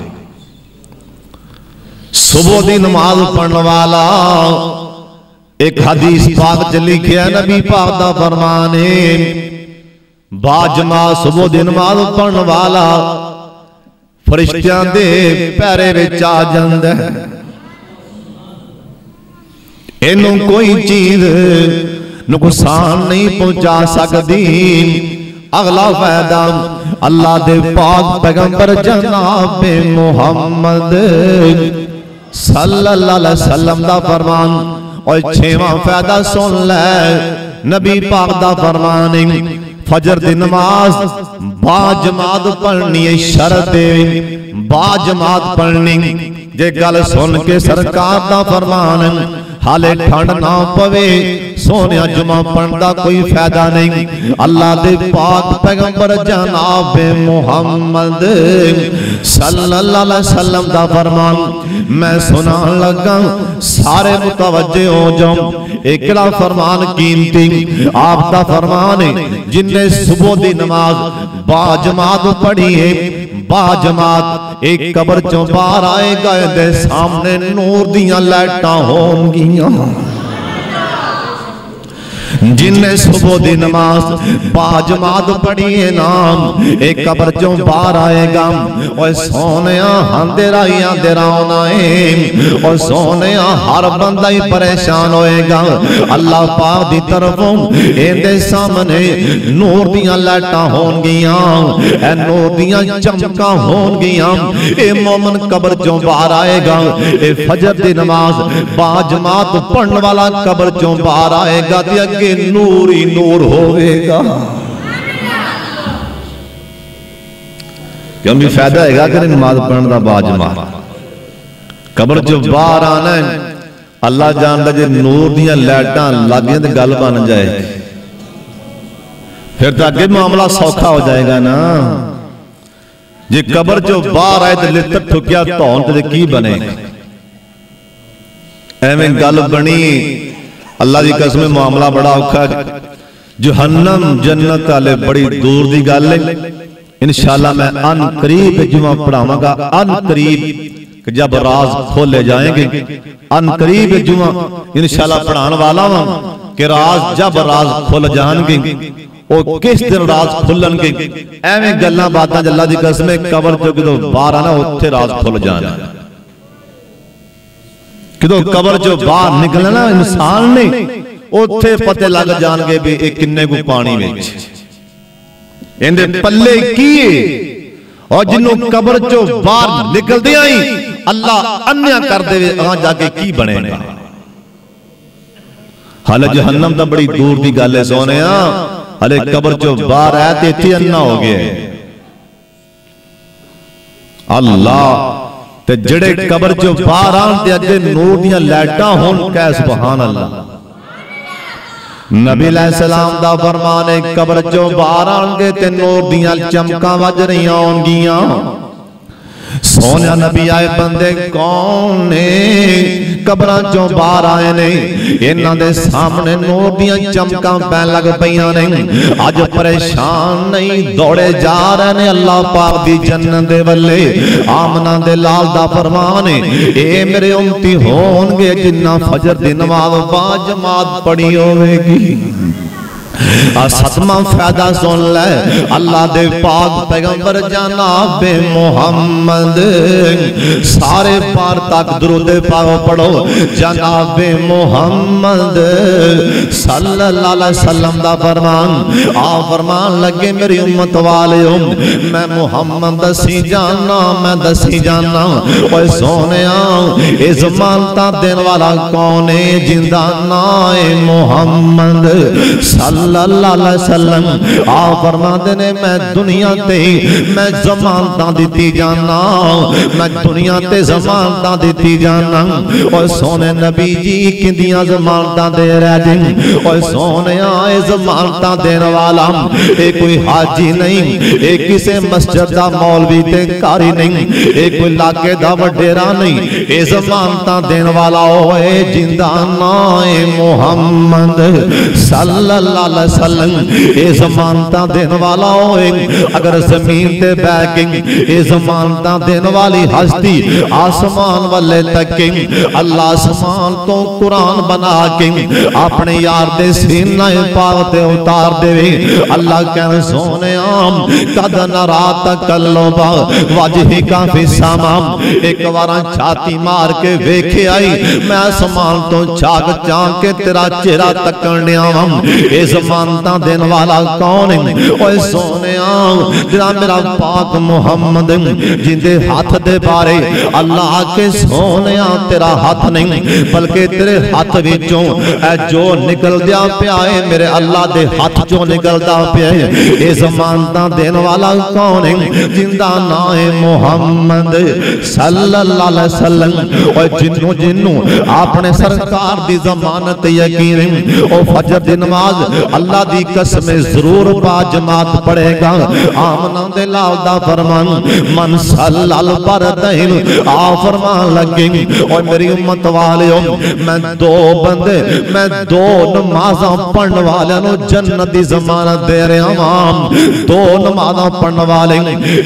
सुबह दी नमाज पढ़ने वाला एक हदीस पाक च लिखिया नबी पाक दा फरमान है बाजमा सुबह दी नमाज पढ़ने वाला फरिश्तियां दे पैरे विच आ जांदा है। इनू कोई चीज नुकसान नहीं पहुंचा सकती। अगला फायदा अल्लाह दे पाक पैगंबर जनाब मुहम्मद सल्लल्लाहु अलैहि वसल्लम दा फरमान। और छेवां फायदा सुन ले, नबी पाक दा फरमान फजर दी नमाज बाजमात पढ़नी है, शर्त बाजमात पढ़नी। जे गल सुन के सरकार दा फरमान हाले ठंड ना पवे सोने जुमा पढ़ने का कोई फायदा नहीं। अल्लाह दे पाक पैगंबर जनाब मुहम्मद सल्लल्लाहु अलैहि वसल्लम दा फरमान मैं सुनान लगा, सारे मुतवज्जे हो जाओ। एक फरमान कीमती आप दा फरमान है जिन्हें सुबह दी नमाज बाजमात पढ़ी है, बाजमात एक कब्र चों बाहर आएगा दे सामने नूर दियां लाइटां होंगियां। जिन्हें सुबह दी नमाज बाजमात पढ़ी है नाम एक कब्र चों बाहर आएगा। और सोने अंधेरा ही अंधेरा होना है और सोने हर बंदा ही परेशान होएगा। अल्लाह पाक दी तरफों इहदे सामने नूर दियां लाइटां होंगियां, ए नूर दियां चमकां होंगियां। ए मोमिन कब्र चों बाहर आएगा, ए फजर दी नमाज बाजमात पढ़ने वाला कब्र चों बाहर आएगा ते अगे नूर ही नूर होवेगा। क्यों भी फायदा है कि नमाज पढ़ने का बाजमात कब्र चो बाहर आना है। अल्लाह जानदा जे नूर दियां लाइटां लग गई तो गल बन जाए फिर तो अगे मामला सौखा हो जाएगा ना। जे कब्र चो बाहर आए तो लित्त ठुकिया धौन ते की बने, एवें गल बनी। अल्लाह की कसम मामला बड़ा औखा। जहन्नम जन्नत वाले बड़ी दूर की गल है। इंशाअल्लाह मैं अन करीब जुमा पढ़ावांगा, अन करीब जब राज खोले जाएंगे, अन करीब जुमा इंशाअल्लाह पढ़ाने वाला हूं कि राज जब राज खुल जाएंगे वो किस दिन राज खुलणगे। एवें गल्लां बातां अल्लाह की कसम कब्र चों जदों बाहर आना उत्थे राज खुल जाना। किदों कब्र चो बाहर निकलना इंसान ने उत्थे पते लग जाएंगे भी किन्ने को पानी में इहदे पल्ले की है और जिन्हों कब्र चो बाहर निकलदियां ही अल्लाह अन्या कर दे वहां जाके की बनेगा। हाले जहन्नम तो बड़ी दूर की गल है सोने, हले कब्र चो बाहर है तो इत्थे अन्ना हो गया। अल्लाह ते जड़े कब्र चो बाहर आन ते अगे नूर दियां लाइटां होन, कै सुभान अल्लाह। नबी अलैहिस्सलाम दा फरमान है कब्र चो बाहर आएंगे ते नूर दियां चमकां वज रही होंगियां। सोनिया नबी आए बंदे कौन ने कब्रां चों बाहर आए ने, इन्हां दे सामने नूर दियां चमकां पैन लग पईयां ने। अज परेशान नहीं दौड़े जा रहे ने अल्लाह पाक दी जन्नत दे वल्ले। आमना दे लाल दा फरमान है ए मेरे उम्मती होणगे जिन्ना फजर दी नमाज बाजमात पढ़ी होवेगी। सतमा फायदा सुन ले, अल्लाह दे पाक पैगंबर जनाबे मोहम्मद सारे पार तक दुरूद पाक पढ़ो। जनाबे मोहम्मद सल्लल्लाहु अलैहि वसल्लम दा फरमान आ फरमान लगे मेरी उम्मत वालियो मैं मोहम्मद दसी जाना, मैं दसी जाना। ओए सोनिया ए ज़मानता देने वाला कौन है? जिंदा ना है मोहम्मद सल्लल्लाहु अलैहि वसल्लम। आ फरमाते ने मैं दुनिया ते मैं ज़मानतां दिती जाना, मैं दुनिया ते ज़मानतां दिती जाना। और सोने नबी जी किंदियां ज़मानतां दे रह जिन। और सोने आए ज़मानतां देने वाला ए कोई हाजी नहीं, ए किसे मस्जिद दा मौलवी ते कारी नहीं, ए कोई लाके दा वडेरा नहीं, ए ज़मानतां देने वाला होए जिंदा ना है मोहम्मद सल्लल्लाहु अलैहि वसल्लम। ए ज़मानतां देने वाला होए अगर जमीन ते बैठ के ए ज़मानतां देने वाली हस्ती आसमान वाले तके अल्लाह आसमान तो कुरान बना के अपने यार दे सीना पाक ते उतार देवे। अल्लाह कहने सोने आम कद नरा तकल्लुबा वजहिका फिस्समा। एक बार छाती मार के वेखे आई मैं आसमान तो झाग झांक के तेरा चेहरा तकन दिया। ए ज़मानतां देने वाला कौन है? ओए सोनिया तेरा मेरा पाक मुहम्मद जिंदे हाथ दे बारे अल्लाह के सोनिया तेरा हाथ नहीं बल्कि तेरे हाथ विचों जो निकल दिया पिया है मेरे अल्लाह दे हाथ चों निकलदा पिया है। ए ज़मानतां देने वाला कौन है? जिंदा ना है मोहम्मद सल्लल्लाहु अलैहि वसल्लम। और जिन्नू जिन्नू अपने सरकार दी ज़मानत यकीन है ओ फजर दी नमाज अल्लाह दी कसम जरूर बाजमात पढ़ेगा। आमना दे लाल दा फरमान मन सल्लल बरदैन आ फरमान लगे और मेरी उम्मत वालियो मैं दो बंदे मैं दो नमाज़ां पढ़ने वाले नु जन्नत दी ज़मानत दे रहा हूं। दो नमाज़ां पढ़ने वाले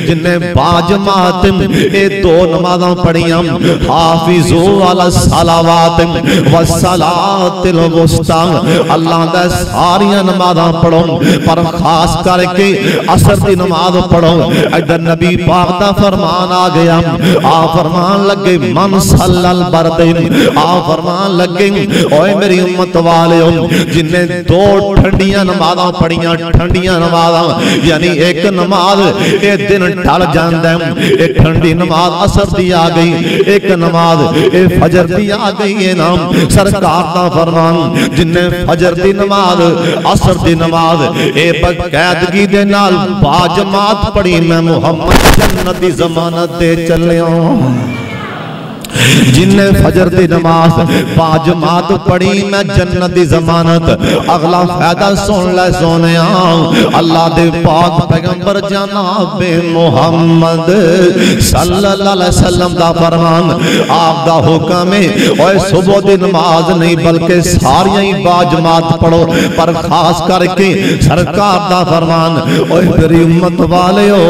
जिन्हें बाजमात ए दो नमाज़ां पढ़ियां हाफिजू अला सलावात व सलातिल वुस्ता। अल्लाह दा सारियां नमाज़ां पढ़ो पर खास करके असर की नमाज पढ़ो। इधर नबी पाक दा फरमान आ गया। आ फरमान लगे मन सल्लल बरदैन। आ फरमान लगे ओए मेरी उम्मत वालियो जिन्हें दो ठंडियां नमाज़ां पढ़ियां ठंडियां नमाज़ां यानी एक नमाज ए दिन ढल जांदा है, एक ठंडी नमाज असर दी आ गई, एक नमाज ए फजर दी आ गई है नाम सरकार दा फरमान जिन्हें फजर दी नमाज असर दी नमाज ए बकायदगी दे नाल बाजमात पढ़ी मैं मुहम्मद जन्नत दी ज़मानत दे चलिया। जिन्हें फजर दी नमाज बाजमात पढ़ी मैं जन्नत दी ज़मानत। अगला फायदा सुन ले सोने अल्लाह दे पाक पैगंबर जनाबे मोहम्मद सल्लल्लाहु अलैहि वसल्लम दा फरमान आप दा हुक्म है ओए सुबह दी नमाज नहीं बल्कि सारियां ही बाजमात पढ़ो पर खास करके सरकार दा फरमान ओए मेरी उम्मत वालियो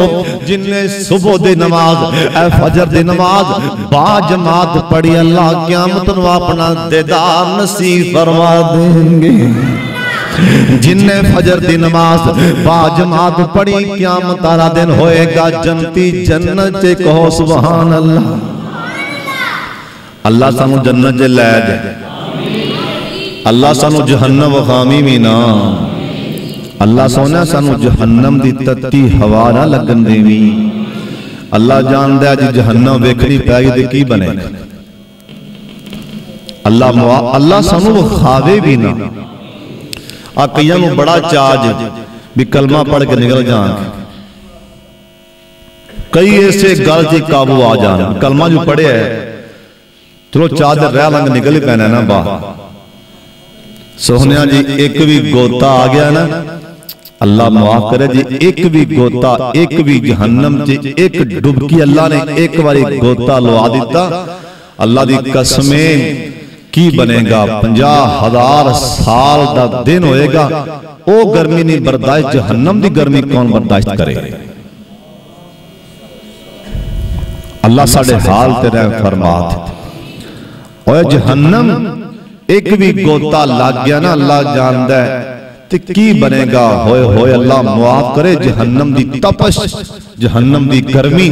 जिन्हें सुबह दी नमाज ए फजर दी नमाज बाजमात पढ़ी अल्लाह क़यामत नूं अपना दीदार नसीब फरमा देंगे। जिन्हें फजर दी नमाज बाजमात पढ़ी क़यामत वाला दिन होएगा जन्नती जन्नत च कहो सुभान अल्लाह। अल्लाह सानू जन्नत च लै जाए, अल्लाह सानू जहन्नम वखामी भी ना। अल्लाह सोना सानू जहन्नम दी तत्ती हवा ना लगन देवी। अल्लाह जानदा जी जहन्नम वेखनी पैगी ते की बनेगा। अल्लाह सानू विखावे भी ना। आ कईयां नूं बड़ा चाज भी कलमा पढ़ के निकल जाएंगे, कई ऐसे गल से काबू आ जान कलमा जो पढ़े है चलो चादर रह लंग निकल ही पैना ना बाहर। सोहनिया जी एक भी गोता आ गया ना, अल्लाह माफ करे जी, एक भी गोता एक भी जहन्नम च एक डुबकी अल्लाह ने एक बारी गोता लवा दिता, अल्लाह दी कसमें की बनेगा। 50,000 साल का दिन होएगा, वो गर्मी नहीं बर्दाश्त, जहन्नम की गर्मी कौन बर्दाश्त करे। अल्लाह साडे हाल ते रहम फरमा दे। और जहन्नम एक भी गोता लग गया ना, अल्लाह जानदा है ते की बनेगा। होए होए अल्लाह मुआफ करे, जहन्नम की तपश जहन्नम की गर्मी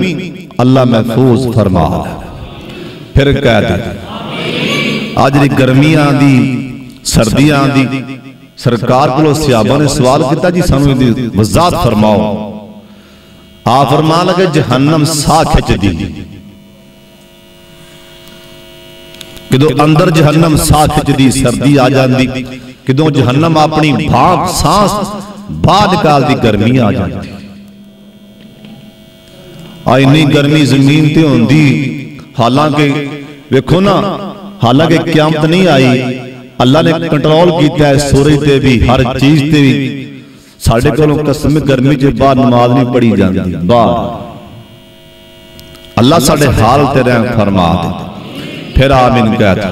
अल्लाह महफूज फरमा। फिर कह दे आज गर्मियां दी सर्दियां दी सरकार को सहाबा ने सवाल किया जी सानू इहदी वजाहत फरमाओ। आप फरमा लगे जहन्नम साह खिंचदी, किदों अंदर जहन्नम साह खिंचदी सर्दी आ जाती, किदों जहन्नम अपनी भाप सांस बाहर निकालती गर्मी आ जाती। इन्नी गर्मी जमीन ते होंदी, हालांकि वेखो ना, हालांकि क़यामत नहीं आई, अल्लाह ने कंट्रोल किया है सूरज ते भी हर चीज ते भी। साढ़े कोलों कसम गर्मी च बाहर नमाज नहीं पढ़ी जाती, बाहर अल्लाह साढ़े हाल ते रहम फरमा दे। फिर आमीन कहता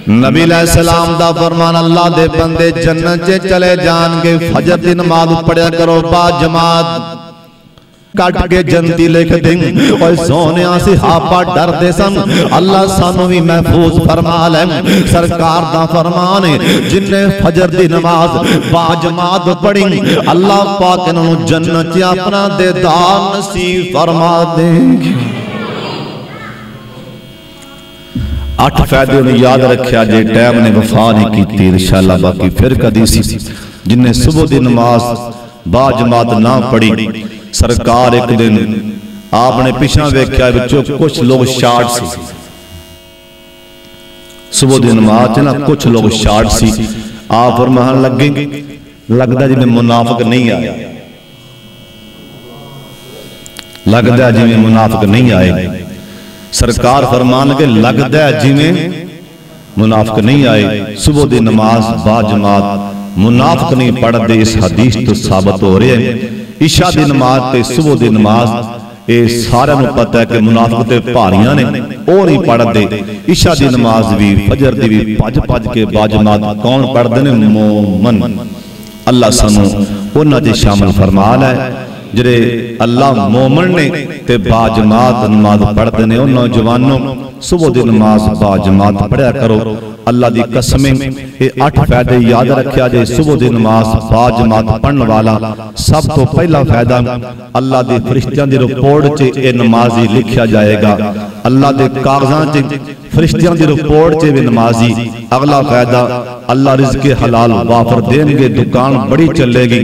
नबी अलैहिस्सलाम दा फरमान, अल्लाह दे बंदे जन्नत च चले जाएंगे, फजर दी नमाज पढ़या करो बा जमात, कट के जन्नती लिख दें। और सोने सहाबा डरदे सन, अल्लाह सानू भी महफूज फरमा ले। सरकार दा फरमान है जिन्ने फजर दी नमाज बा जमात पढ़ी, अल्लाह पाक इन्हां जन्नत च अपना दीदार नसीब फरमा देंगे। 8 फायदे ने याद रखा जे टाइम ने वफा नहीं की इंशाअल्लाह। बाकी फिर कदी जिन्हें सुबह की नमाज बा जमात ना पढ़ी, सरकार एक दिन आपने पिछा वेख्या बच्चों कुछ लोग शार्ट सी, सुबह की नमाज ना कुछ लोग शार्ट सी। आप फरमान लगे लगता जिवें मुनाफिक नहीं आए, लगता जिवें मुनाफिक नहीं आए। सरकार फरमान के लगता है जिवें मुनाफिक नहीं आए। सुबह की नमाज बा जमात मुनाफिक नहीं पढ़ते, इस हदीस तो साबित हो रहा है। इशा की नमाज ते सुबह की नमाज ये सारे पता है कि मुनाफिक ते भारियां ने, वो नहीं पढ़ते। इशा की नमाज भी फजर की भी भज भज के बाजमात कौन पढ़ते हैं? मोमन। अल्लाह सानू उन्हां च शामिल फरमा लै जिहड़े अल्लाह मोमन ने ते बाजमात नमाज पढ़ते हैं। उन नौजवानों सुबह की नमाज बाजमात पढ़िया करो। अल्लाह की कसमें ये 8 फायदे याद रखा जे। सुबह की नमाज बाजमात पढ़ने वाला सब तो पहला फायदा अल्लाह के फरिश्तियां की रिपोर्ट च ये नमाजी लिखा जाएगा। अल्लाह के कागजां च फरिश्तियां की रिपोर्ट च भी नमाजी। अगला फायदा अल्लाह रिज़्क़े हलाल वाफर देंगे, दुकान बड़ी चलेगी।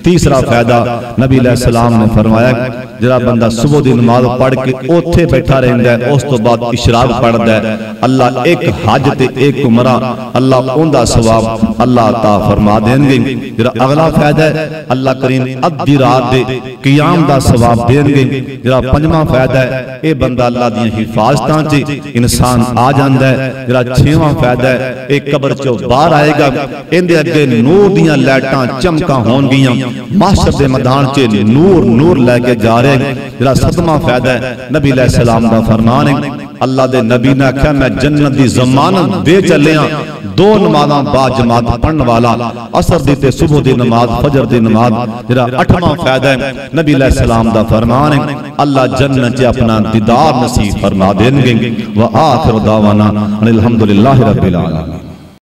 तीसरा फायदा नबी अलैहिस्सलाम ने फरमाया जरा बंदा सुबह की नमाज पढ़ के उत्थे बैठा रहता है, उस तो बाद इशराक पढ़ता है, अल्लाह एक हज ते एक उमरा अल्लाह उनका सवाब अल्लाह अता फरमा देंगे। जरा अगला फायदा है अल्लाह करीम अद्धी रात दे क़याम दा सवाब देंगे। जरा पंजवां फायदा है ये बंदा अल्लाह दी हिफाजतां च इंसान आ जाता है। जरा छेवां फायदा है एक कब्र चों बाहर आएगा, इहदे अगे नूर दियां लाइटां चमकां होणगियां, महशर दे मैदान च नूर नूर लैके जा रहे। जरा सतवां फायदा है नबी अलैहिस्सलाम दा फरमान है अल्लाह दे नबी ने आख्या मैं जन्नत दी जमानत दे चलिया 2 नमाज़ां बा जमात पढ़ने वाला, असर दी ते सुबह दी नमाज फजर दी नमाज। जरा 8वां फायदा है नबी अलैहिस्सलाम दा फरमान है अल्लाह जन्नत च अपना दीदार नसीब फरमा देंगे। व आखिर दावाना अनिल हम्दुलिल्लाहि रब्बिल आलमीन।